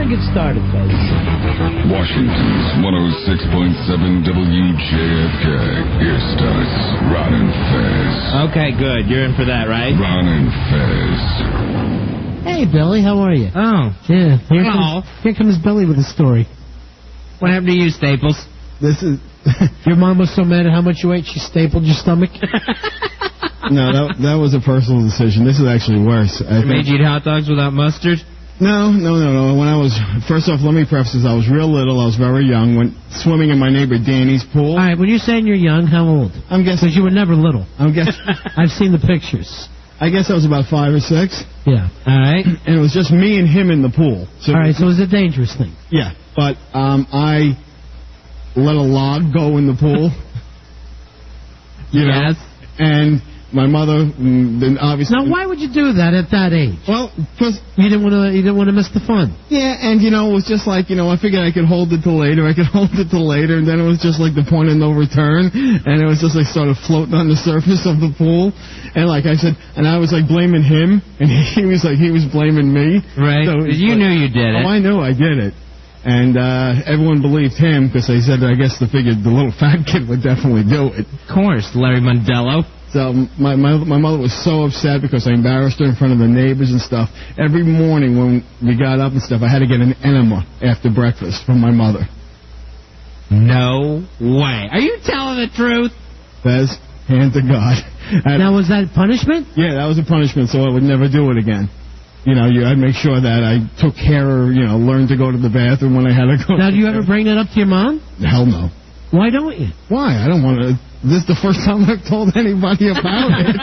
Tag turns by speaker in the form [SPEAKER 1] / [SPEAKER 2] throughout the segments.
[SPEAKER 1] to get started, folks.
[SPEAKER 2] Washington's 106.7 WJFK. Here starts Ron and Fez.
[SPEAKER 3] Okay, good. You're in for that, right?
[SPEAKER 2] Ron and Fez.
[SPEAKER 1] Hey, Billy, how are you?
[SPEAKER 3] Oh.
[SPEAKER 1] Yeah.
[SPEAKER 3] Here
[SPEAKER 1] comes Billy with a story.
[SPEAKER 3] What happened to you, Staples?
[SPEAKER 1] This is... Your mom was so mad at how much you ate, she stapled your stomach?
[SPEAKER 4] No, that was a personal decision. This is actually worse.
[SPEAKER 3] Made you eat hot dogs without mustard?
[SPEAKER 4] No. When I was... First off, let me preface this. I was real little. I was very young. Went swimming in my neighbor Danny's pool.
[SPEAKER 1] All right, when you're saying you're young, how old?
[SPEAKER 4] I'm guessing...
[SPEAKER 1] Because you were never little.
[SPEAKER 4] I'm guessing...
[SPEAKER 1] I've seen the pictures.
[SPEAKER 4] I guess I was about 5 or 6.
[SPEAKER 1] Yeah.
[SPEAKER 3] All right.
[SPEAKER 4] And it was just me and him in the pool. So
[SPEAKER 1] all right, so it was a dangerous thing.
[SPEAKER 4] Yeah, but I let a log go in the pool.
[SPEAKER 3] Yes.
[SPEAKER 4] And my mother, then obviously...
[SPEAKER 1] Now, why would you do that at that age?
[SPEAKER 4] Well, because...
[SPEAKER 1] You didn't want to miss the fun.
[SPEAKER 4] Yeah, and, it was just like, I figured I could hold it till later, and then it was just like the point of no return, and it was just like sort of floating on the surface of the pool, and like I said, and I was like blaming him, and he was blaming me.
[SPEAKER 3] Right, so you knew you did it.
[SPEAKER 4] Oh, I knew I did it. And everyone believed him, because they said, I guess they figured the little fat kid would definitely do it.
[SPEAKER 3] Of course, Larry Mondello.
[SPEAKER 4] So my mother was so upset because I embarrassed her in front of the neighbors and stuff. Every morning when we got up and stuff, I had to get an enema after breakfast from my mother.
[SPEAKER 3] No way. Are you telling the truth?
[SPEAKER 4] Fez, hand to God.
[SPEAKER 1] Now, was that punishment?
[SPEAKER 4] Yeah, that was a punishment, so I would never do it again. I'd make sure that I took care of, learned to go to the bathroom when I had to go.
[SPEAKER 1] Now, do you ever bring that up to your mom?
[SPEAKER 4] Hell no.
[SPEAKER 1] Why don't you?
[SPEAKER 4] Why? I don't want to. This is the first time I've told anybody about it.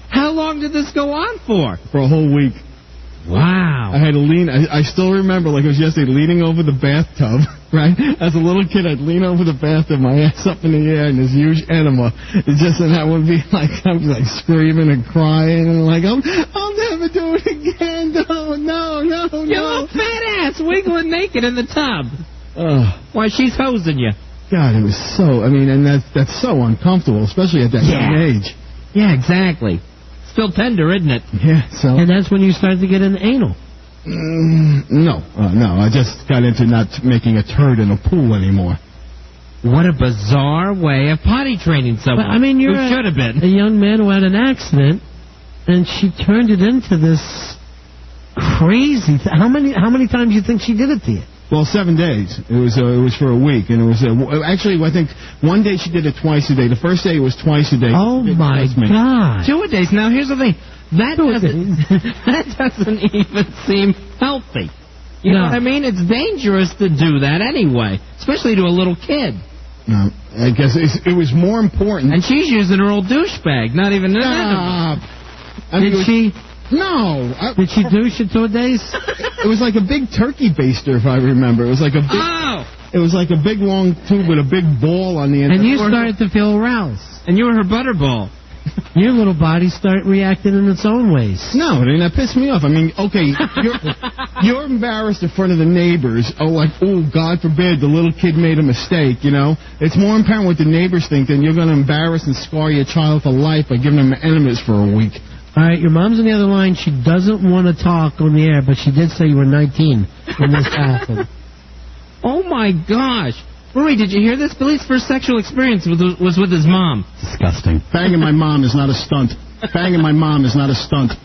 [SPEAKER 3] How long did this go on for?
[SPEAKER 4] For a whole week.
[SPEAKER 3] Wow.
[SPEAKER 4] I had to lean. I still remember, like it was yesterday, leaning over the bathtub, right? As a little kid, I'd lean over the bathtub, my ass up in the air, and this huge enema. And that would be like, I'd be like screaming and crying, and like, I'll never do it again. No.
[SPEAKER 3] Your little fat ass wiggling naked in the tub. Why, she's hosing you.
[SPEAKER 4] God, it was so, and that's so uncomfortable, especially at that young age.
[SPEAKER 3] Yeah, exactly. Still tender, isn't it?
[SPEAKER 4] Yeah, so...
[SPEAKER 1] And that's when you started to get an anal.
[SPEAKER 4] No. I just got into not making a turd in a pool anymore.
[SPEAKER 3] What a bizarre way of potty training someone.
[SPEAKER 1] But, you're
[SPEAKER 3] should have been
[SPEAKER 1] a young man who had an accident, and she turned it into this crazy... How many times do you think she did it to you?
[SPEAKER 4] Well, 7 days. It was for a week, and it was actually I think one day she did it twice a day. The first day it was twice a day.
[SPEAKER 1] Oh my God!
[SPEAKER 3] 2 days. Now here's the thing. That doesn't even seem healthy. You know what I mean? It's dangerous to do that anyway, especially to a little kid.
[SPEAKER 4] No, I guess it was more important.
[SPEAKER 3] And she's using her old douchebag. Not even
[SPEAKER 1] Did she?
[SPEAKER 4] No.
[SPEAKER 1] Did she douche in 2 days?
[SPEAKER 4] It was like a big turkey baster, if I remember. It was like a big...
[SPEAKER 3] Oh!
[SPEAKER 4] It was like a big long tube with a big ball on the end.
[SPEAKER 1] And you started to feel aroused.
[SPEAKER 3] And you were her butterball.
[SPEAKER 1] Your little body started reacting in its own ways.
[SPEAKER 4] No, that pissed me off. Okay, you're embarrassed in front of the neighbors. Oh, God forbid, the little kid made a mistake, It's more apparent what the neighbors think than you're going to embarrass and scar your child for life by giving them enemas for a week.
[SPEAKER 1] All right, your mom's on the other line. She doesn't want to talk on the air, but she did say you were 19 when this happened.
[SPEAKER 3] Oh, my gosh. Rory, did you hear this? Billy's first sexual experience was with his mom.
[SPEAKER 4] Disgusting. Banging my mom is not a stunt. Banging my mom is not a stunt.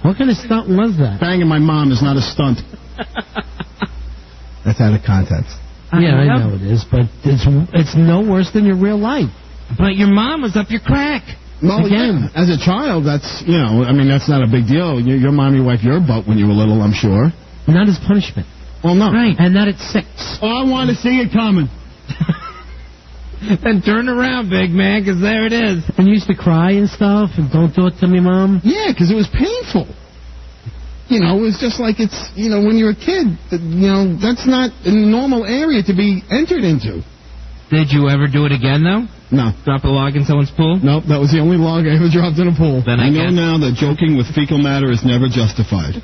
[SPEAKER 1] What kind of stunt was that?
[SPEAKER 4] Banging my mom is not a stunt. That's out of context.
[SPEAKER 1] Yeah, I know it is, but it's no worse than your real life.
[SPEAKER 3] But your mom was up your crack.
[SPEAKER 4] Well, again, as a child, that's, that's not a big deal. Your mommy wiped your butt when you were little, I'm sure.
[SPEAKER 1] Not as punishment.
[SPEAKER 4] Well, no.
[SPEAKER 1] Right, and not at 6.
[SPEAKER 4] Oh, I want to see it coming.
[SPEAKER 3] Then turn around, big man, because there it is.
[SPEAKER 1] And you used to cry and stuff, and don't do it to me, Mom?
[SPEAKER 4] Yeah, because it was painful. It was just like it's, when you're a kid, that's not a normal area to be entered into.
[SPEAKER 3] Did you ever do it again, though?
[SPEAKER 4] No.
[SPEAKER 3] Drop a log in someone's pool?
[SPEAKER 4] Nope, that was the only log I ever dropped in a pool.
[SPEAKER 3] Then I
[SPEAKER 4] know now that joking with fecal matter is never justified.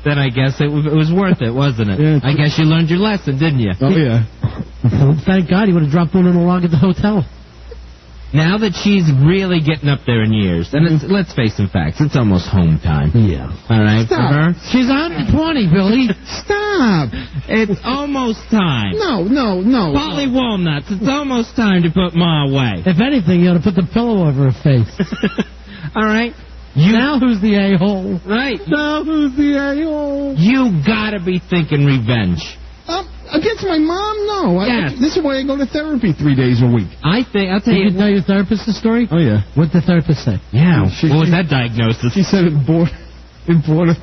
[SPEAKER 3] Then I guess it was worth it, wasn't it?
[SPEAKER 1] Yeah,
[SPEAKER 3] I guess you learned your lesson, didn't you?
[SPEAKER 4] Oh, yeah.
[SPEAKER 1] Well, thank God he would have dropped one in a log at the hotel.
[SPEAKER 3] Now that she's really getting up there in years, and let's face some facts, it's almost home time.
[SPEAKER 1] Yeah.
[SPEAKER 3] All right,
[SPEAKER 4] Stop.
[SPEAKER 3] for her?
[SPEAKER 1] She's 120, Billy.
[SPEAKER 4] Stop.
[SPEAKER 3] It's almost time.
[SPEAKER 4] No.
[SPEAKER 3] Polly Walnuts, it's almost time to put Ma away.
[SPEAKER 1] If anything, you ought to put the pillow over her face.
[SPEAKER 3] All right?
[SPEAKER 1] Now who's the a-hole?
[SPEAKER 3] Right.
[SPEAKER 1] Now who's the a-hole?
[SPEAKER 3] You gotta be thinking revenge.
[SPEAKER 4] Against my mom? No.
[SPEAKER 3] Yes.
[SPEAKER 4] This is why I go to therapy 3 days a week.
[SPEAKER 3] I'll tell
[SPEAKER 1] Did
[SPEAKER 3] you.
[SPEAKER 1] you tell your therapist the story?
[SPEAKER 4] Oh, yeah.
[SPEAKER 1] What'd the therapist say?
[SPEAKER 3] Yeah, what was that diagnosis?
[SPEAKER 4] She said it bordered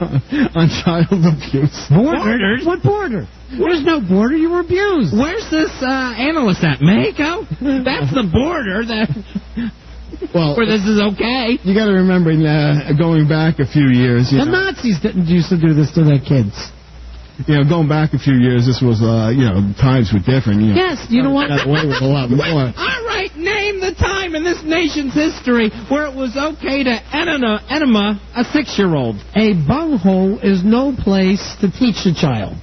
[SPEAKER 4] on child abuse.
[SPEAKER 3] Borders?
[SPEAKER 1] What border? There's no border. You were abused.
[SPEAKER 3] Where's this analyst at? Mexico? That's the border where this is okay.
[SPEAKER 4] You got to remember, going back a few years.
[SPEAKER 1] The Nazis didn't used to do this to their kids.
[SPEAKER 4] Going back a few years, this was, times were different.
[SPEAKER 1] Yes, you know what?
[SPEAKER 4] Got away with a lot more.
[SPEAKER 3] All right, name the time in this nation's history where it was okay to enema a 6-year-old.
[SPEAKER 1] A bunghole is no place to teach a child.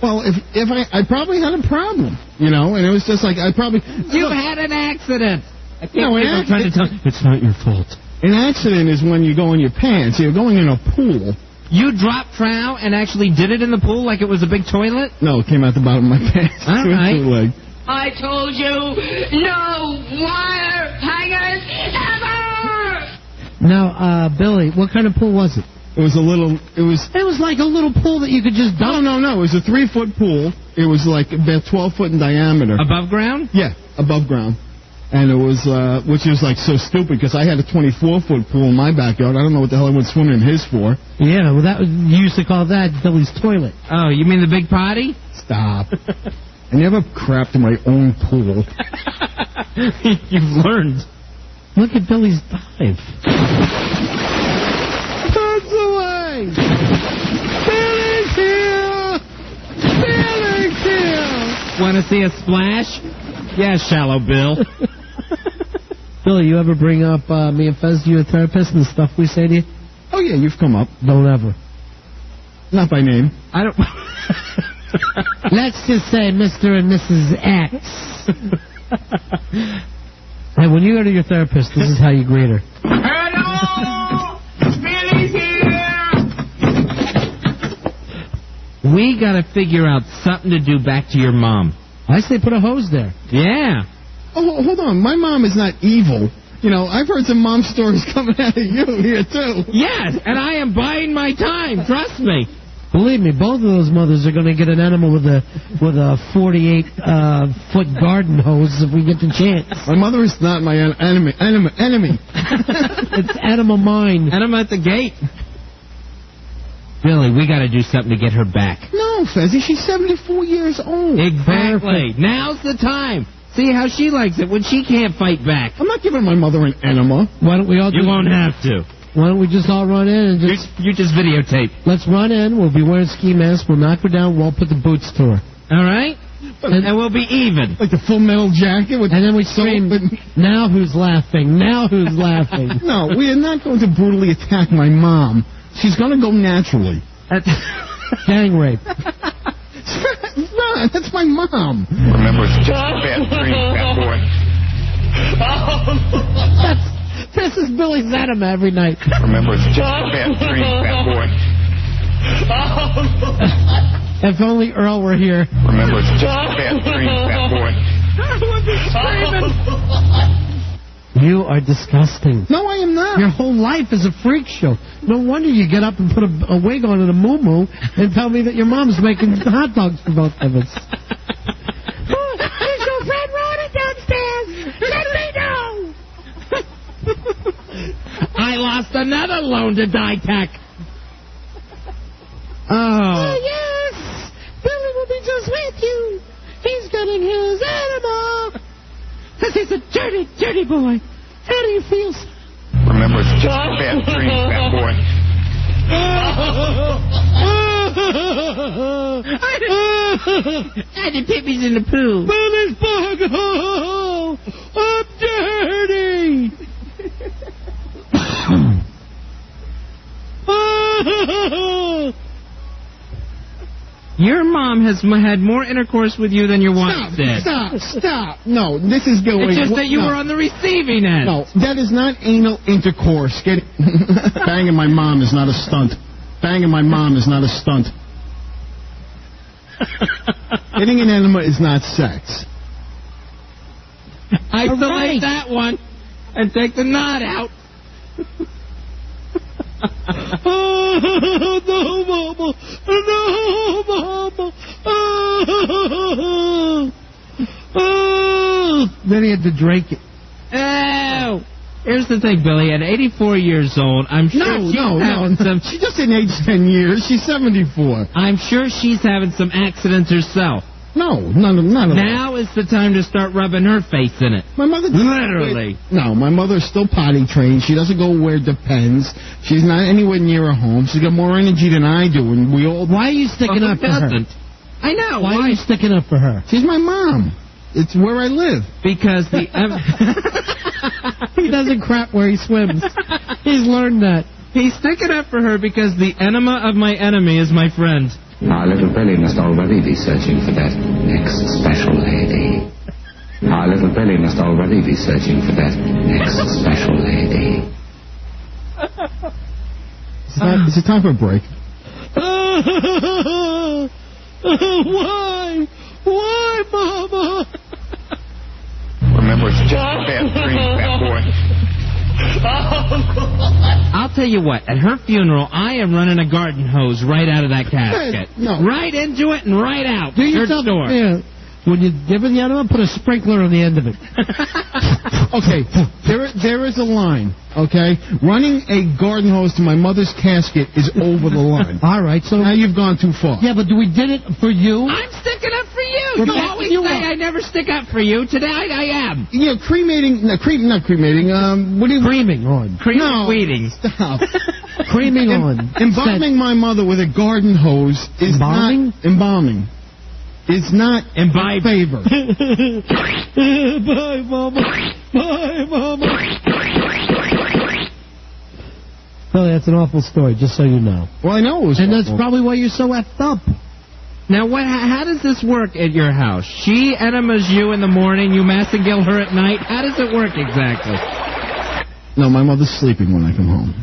[SPEAKER 4] Well, if I probably had a problem, and it was just like I probably...
[SPEAKER 3] You had an accident. I can't
[SPEAKER 4] No,
[SPEAKER 3] I'm trying to tell you. It's not your fault.
[SPEAKER 4] An accident is when you go in your pants. You're going in a pool.
[SPEAKER 3] You dropped trow and actually did it in the pool like it was a big toilet?
[SPEAKER 4] No, it came out the bottom of my pants.
[SPEAKER 3] All right.
[SPEAKER 5] I told you, no wire hangers ever!
[SPEAKER 1] Now, Billy, what kind of pool was it?
[SPEAKER 4] It was a little... It was
[SPEAKER 1] like a little pool that you could just dump.
[SPEAKER 4] No. It was a 3-foot pool. It was like about 12 foot in diameter.
[SPEAKER 3] Above ground?
[SPEAKER 4] Yeah, above ground. And it was, which is like so stupid because I had a 24-foot pool in my backyard. I don't know what the hell I went swimming in his for.
[SPEAKER 1] Yeah, well, you used to call that Billy's toilet.
[SPEAKER 3] Oh, you mean the big potty?
[SPEAKER 4] Stop. I never crapped in my own pool.
[SPEAKER 3] You've learned.
[SPEAKER 1] Look at Billy's dive.
[SPEAKER 4] That's away! Billy's here! Billy's here!
[SPEAKER 3] Want to see a splash? Yeah, shallow Bill.
[SPEAKER 1] Billy, you ever bring up me and Fez to your therapist and the stuff we say to you?
[SPEAKER 4] Oh, yeah, you've come up.
[SPEAKER 1] Don't ever.
[SPEAKER 4] Not by name.
[SPEAKER 3] I don't...
[SPEAKER 1] Let's just say Mr. and Mrs. X. And when you go to your therapist, this is how you greet her.
[SPEAKER 5] Hello! Billy's here!
[SPEAKER 3] We got to figure out something to do back to your mom.
[SPEAKER 1] I say put a hose there.
[SPEAKER 3] Yeah.
[SPEAKER 4] Oh, hold on. My mom is not evil. I've heard some mom stories coming out of you here, too.
[SPEAKER 3] Yes, and I am buying my time. Trust me.
[SPEAKER 1] Believe me, both of those mothers are going to get an animal with a 48-foot garden hose if we get the chance.
[SPEAKER 4] My mother is not my enemy.
[SPEAKER 1] It's Enema mine.
[SPEAKER 3] Enema at the gate. Billy, we got to do something to get her back.
[SPEAKER 4] No, Fezzy, she's 74 years old.
[SPEAKER 3] Exactly. Now's the time. See how she likes it when she can't fight back.
[SPEAKER 4] I'm not giving my mother an enema.
[SPEAKER 1] Why don't we all?
[SPEAKER 3] You won't have to.
[SPEAKER 1] Why don't we just all run in and just?
[SPEAKER 3] You just videotape.
[SPEAKER 1] Let's run in. We'll be wearing ski masks. We'll knock her down. We'll put the boots to her.
[SPEAKER 3] All right. And we'll be even.
[SPEAKER 4] Like the Full Metal Jacket with.
[SPEAKER 1] And then we scream. Now who's laughing? Now who's laughing?
[SPEAKER 4] No, we are not going to brutally attack my mom. She's going to go naturally.
[SPEAKER 1] Gang rape.
[SPEAKER 4] No, that's my mom.
[SPEAKER 6] Remember, it's just a bad dream, that boy.
[SPEAKER 1] This is Billy's enema every night.
[SPEAKER 6] Remember, it's just a bad dream, that boy.
[SPEAKER 1] If only Earl were here.
[SPEAKER 6] Remember, it's just a bad dream, that boy.
[SPEAKER 1] You are disgusting.
[SPEAKER 4] No, I am not.
[SPEAKER 1] Your whole life is a freak show. No wonder you get up and put a wig on and a moo-moo and tell me that your mom's making hot dogs for both of us.
[SPEAKER 5] There's your friend Ronnie downstairs! Let me know!
[SPEAKER 3] I lost another loan to Ditech. Oh.
[SPEAKER 1] Yes! Billy will be just with you. He's getting his animal. Because he's a dirty, dirty boy. How do you feel, son?
[SPEAKER 6] Remember, it's just a bad dream, that boy.
[SPEAKER 3] And the pippies in the pool.
[SPEAKER 1] Billy's bug. I'm dirty.
[SPEAKER 3] Your mom has had more intercourse with you than your wife did.
[SPEAKER 4] Stop. No, this is going...
[SPEAKER 3] It's just that you were on the receiving end.
[SPEAKER 4] No, that is not anal intercourse. Banging my mom is not a stunt. Banging my mom is not a stunt. Getting an enema is not sex.
[SPEAKER 3] Isolate that one and take the knot out.
[SPEAKER 4] Oh, no, Mama. No, Mama. Then he had to drink it.
[SPEAKER 3] Oh. Here's the thing, Billy. At 84 years old, I'm sure having some...
[SPEAKER 4] She just didn't age 10 years. She's 74.
[SPEAKER 3] I'm sure she's having some accidents herself.
[SPEAKER 4] No, none of that.
[SPEAKER 3] Now is the time to start rubbing her face in it.
[SPEAKER 4] My mother...
[SPEAKER 3] Literally.
[SPEAKER 4] No, my mother's still potty trained. She doesn't go where it depends. She's not anywhere near her home. She's got more energy than I do, and we all...
[SPEAKER 1] Why are you sticking up for her?
[SPEAKER 3] I know.
[SPEAKER 1] Why are you sticking up for her?
[SPEAKER 4] She's my mom. It's where I live.
[SPEAKER 3] Because the...
[SPEAKER 1] He doesn't crap where he swims. He's learned that.
[SPEAKER 3] He's sticking up for her because the enema of my enemy is my friend.
[SPEAKER 7] Our little Billy must already be searching for that next special lady. Our little Billy must already be searching for that next special lady.
[SPEAKER 4] Is it time for a break? Why, Mama?
[SPEAKER 6] Remember, it's just a bad dream, fat boy.
[SPEAKER 3] I'll tell you what, at her funeral, I am running a garden hose right out of that casket.
[SPEAKER 4] No.
[SPEAKER 3] Right into it and right out.
[SPEAKER 1] Do yourself
[SPEAKER 3] door.
[SPEAKER 1] Yeah. When you give her the enema, put a sprinkler on the end of it.
[SPEAKER 4] Okay, there is a line, okay? Running a garden hose to my mother's casket is over the line.
[SPEAKER 1] All right, so...
[SPEAKER 4] Now you've gone too far.
[SPEAKER 1] Yeah, but we did it for you.
[SPEAKER 3] I'm sticking up for you. You always say I never stick up for you. Today I am.
[SPEAKER 4] Yeah, cremating... No, not cremating. What do you...
[SPEAKER 1] Creaming on.
[SPEAKER 3] Weeding.
[SPEAKER 4] Stop.
[SPEAKER 1] Creaming on.
[SPEAKER 4] Embalming my mother with a garden hose is
[SPEAKER 1] Embalming?
[SPEAKER 4] not... Embalming. It's not
[SPEAKER 3] Imbibe.
[SPEAKER 4] a favor.
[SPEAKER 1] Bye, Mama. Bye, Mama. Billy, that's an awful story, just so you know.
[SPEAKER 4] Well, I know it was
[SPEAKER 1] And
[SPEAKER 4] awful.
[SPEAKER 1] that's probably why you're so effed up.
[SPEAKER 3] Now, how does this work at your house? She enemas you in the morning, you massagill her at night. How does it work exactly?
[SPEAKER 4] No, my mother's sleeping when I come home.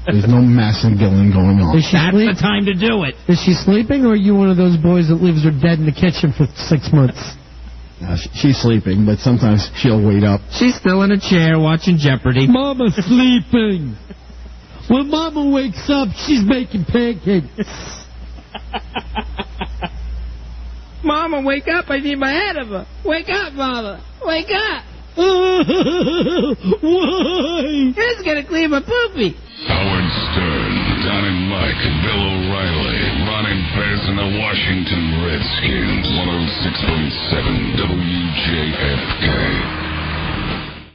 [SPEAKER 4] There's no massagilling going on.
[SPEAKER 1] Is she
[SPEAKER 3] That's
[SPEAKER 1] sleep-
[SPEAKER 3] the time to do it.
[SPEAKER 1] Is she sleeping, or are you one of those boys that leaves her dead in the kitchen for 6 months?
[SPEAKER 4] No, she's sleeping, but sometimes she'll wait up.
[SPEAKER 3] She's still in a chair watching Jeopardy.
[SPEAKER 1] Mama's sleeping. When Mama wakes up, she's making pancakes.
[SPEAKER 3] Mama, wake up. I need my enema. Wake up, Mama. Wake up.
[SPEAKER 1] Why?
[SPEAKER 3] Who's going to clean my poopy?
[SPEAKER 2] Howard Stern, Don and Mike, Bill O'Reilly, Ron and Fez, and the Washington Redskins. 106.7 WJFK.